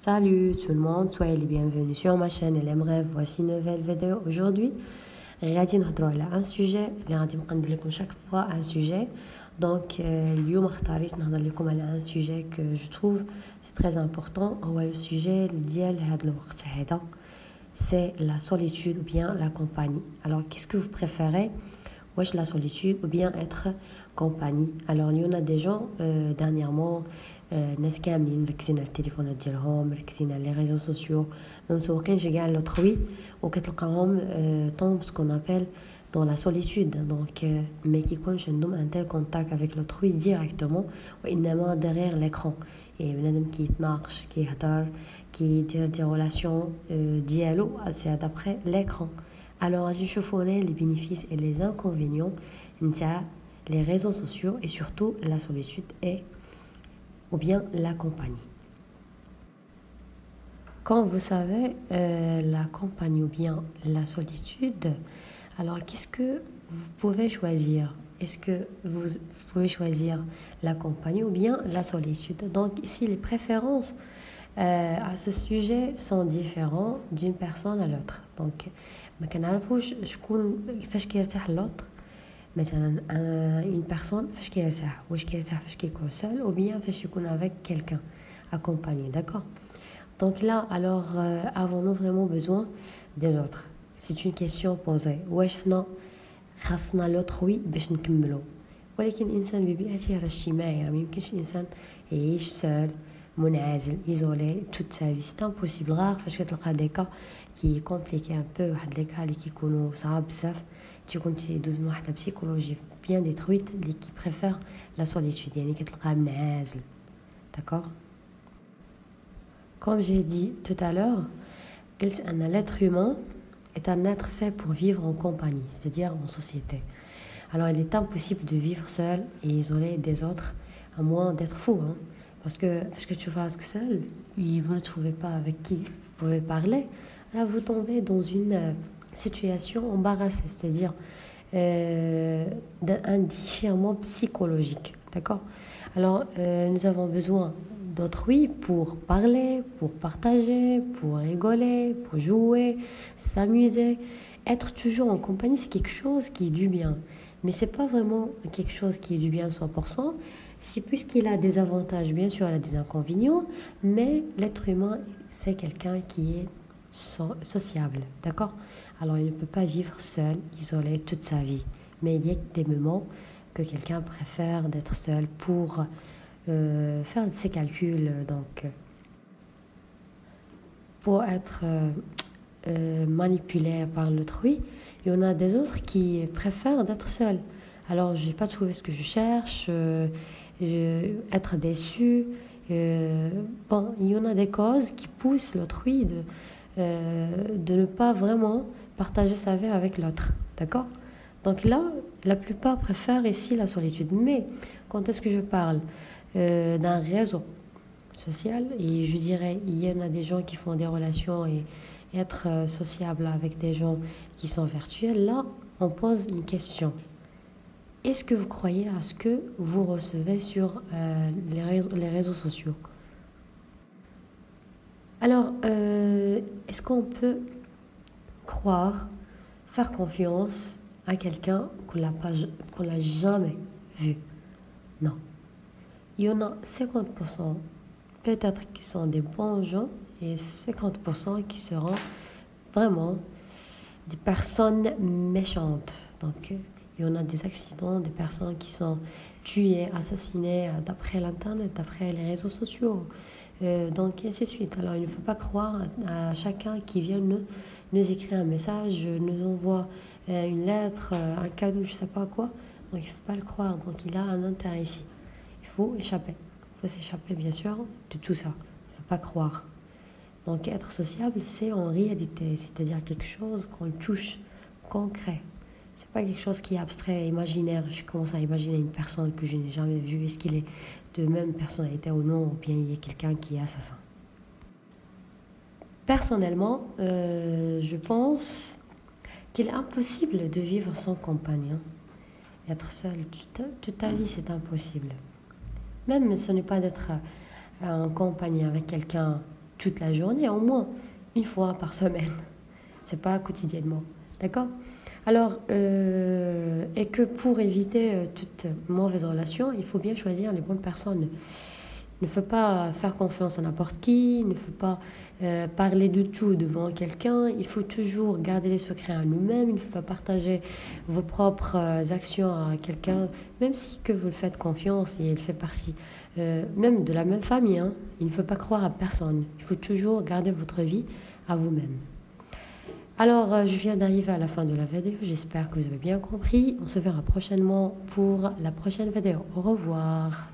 Salut tout le monde, soyez les bienvenus sur ma chaîne LMREV. Voici une nouvelle vidéo. Aujourd'hui, غادي نهضروا على un sujet اللي غادي نبقى ندير لكم chaque fois un sujet. Donc اليوم اختاريت نهضر لكم على un sujet que je trouve c'est très important. هو le sujet ديال هذا الوقت هذا. C'est la solitude ou bien la compagnie. Alors qu'est-ce que vous préférez? Wesh, la solitude ou bien être compagnie. Alors il y en a des gens dernièrement ناس كاملين مركزين على التليفونات ديالهم مركزين على les réseaux sociaux مسوقين كاع لوطروي وكتلقاهم طون سكون ابل dans la solitude donc mais كيكونش عندهم un tel contact avec l'autrui directement وانما derrière l'écran et بنادم كيتناقش كيهضر كيدير دي ريلاسيون ديالو c'est d'après l'écran. Alors غادي نشوفوا les bénéfices et les inconvénients نتاع les réseaux sociaux et surtout la solitude et ou bien la compagnie. Quand vous savez la compagnie ou bien la solitude, alors qu'est-ce que vous pouvez choisir? Est-ce que vous pouvez choisir la compagnie ou bien la solitude? Donc ici les préférences à ce sujet sont différentes d'une personne à l'autre. Donc ما كنعرفوش شكون كيفاش كيرتاح l'autre. مثلا une personne فاش كيرتاح واش كيرتاح فاش كيكون seul ou bien فاش يكون avec quelqu'un accompagné, d'accord? Donc là alors avons-nous vraiment besoin des autres? C'est une question posée. واش حنا خاصنا l'autrui باش نكملوا؟ ولكن الانسان ببيئته راه اجتماعي، راه ما يمكنش الانسان يعيش seul منعزل isolé toute sa vie. C'est impossible. rare فاش كتلقى des cas qui est compliqué un peu واحد les cas اللي كيكونوا صعاب بزاف تيكون تيدوز من واحد psychologie bien détruite اللي qui préfère la solitude يعني كتلقاه منعزل. D'accord? Comme j'ai dit tout à l'heure, l'être humain est un être fait pour vivre en compagnie, c'est-à-dire en société. Alors il est impossible de vivre seul et isolé des autres, à moins d'être fou, hein. Parce que tu vas seul, vous ne trouvez pas avec qui vous pouvez parler, là vous tombez dans une situation embarrassée, c'est-à-dire d'un déchirement psychologique, d'accord? Alors nous avons besoin d'autrui pour parler, pour partager, pour rigoler, pour jouer, s'amuser. Être toujours en compagnie, c'est quelque chose qui est du bien. Mais c'est pas vraiment quelque chose qui est du bien 100%. C'est puisqu'il a des avantages, bien sûr, il a des inconvénients, mais l'être humain, c'est quelqu'un qui est sociable, d'accord? Alors, il ne peut pas vivre seul, isolé toute sa vie. Mais il y a des moments que quelqu'un préfère d'être seul pour faire ses calculs, donc pour être manipulé par l'autrui. Il y en a des autres qui préfèrent d'être seuls. Alors, je n'ai pas trouvé ce que je cherche, être déçu. Bon, il y en a des causes qui poussent l'autrui de ne pas vraiment partager sa vie avec l'autre. D'accord? Donc là, la plupart préfèrent ici la solitude. Mais quand est-ce que je parle d'un réseau social, et je dirais, il y en a des gens qui font des relations et être sociable avec des gens qui sont virtuels, là, on pose une question. Est-ce que vous croyez à ce que vous recevez sur les réseaux sociaux? Alors, est-ce qu'on peut croire, faire confiance à quelqu'un qu'on n'a jamais vu? Non. Il y en a 50% peut-être qui sont des bons gens et 50% qui seront vraiment des personnes méchantes. Donc, il y en a des accidents, des personnes qui sont tuées, assassinées d'après l'internet, d'après les réseaux sociaux. Donc, et ainsi de suite. Alors, il ne faut pas croire à chacun qui vient nous écrire un message, nous envoie une lettre, un cadeau, je ne sais pas quoi. Donc, il ne faut pas le croire. Donc, il a un intérêt ici. Il faut échapper. Il faut s'échapper, bien sûr, de tout ça. Il ne faut pas croire. Donc, être sociable, c'est en réalité, c'est-à-dire quelque chose qu'on touche, concret. C'est pas quelque chose qui est abstrait, imaginaire. Je commence à imaginer une personne que je n'ai jamais vue. Est-ce qu'il est de même personnalité ou non, ou bien il y a quelqu'un qui est assassin. Personnellement, je pense qu'il est impossible de vivre sans compagnon. Être seul toute ta vie, c'est impossible. Même ce n'est pas d'être en compagnie avec quelqu'un toute la journée, au moins une fois par semaine. C'est pas quotidiennement. D'accord? Alors, et que pour éviter toute mauvaise relation, il faut bien choisir les bonnes personnes. Il ne faut pas faire confiance à n'importe qui, il ne faut pas parler de tout devant quelqu'un, il faut toujours garder les secrets à nous-mêmes, il ne faut pas partager vos propres actions à quelqu'un, même si que vous le faites confiance et il fait partie même de la même famille, hein. Il ne faut pas croire à personne, il faut toujours garder votre vie à vous-même. Alors, je viens d'arriver à la fin de la vidéo, j'espère que vous avez bien compris. On se verra prochainement pour la prochaine vidéo. Au revoir.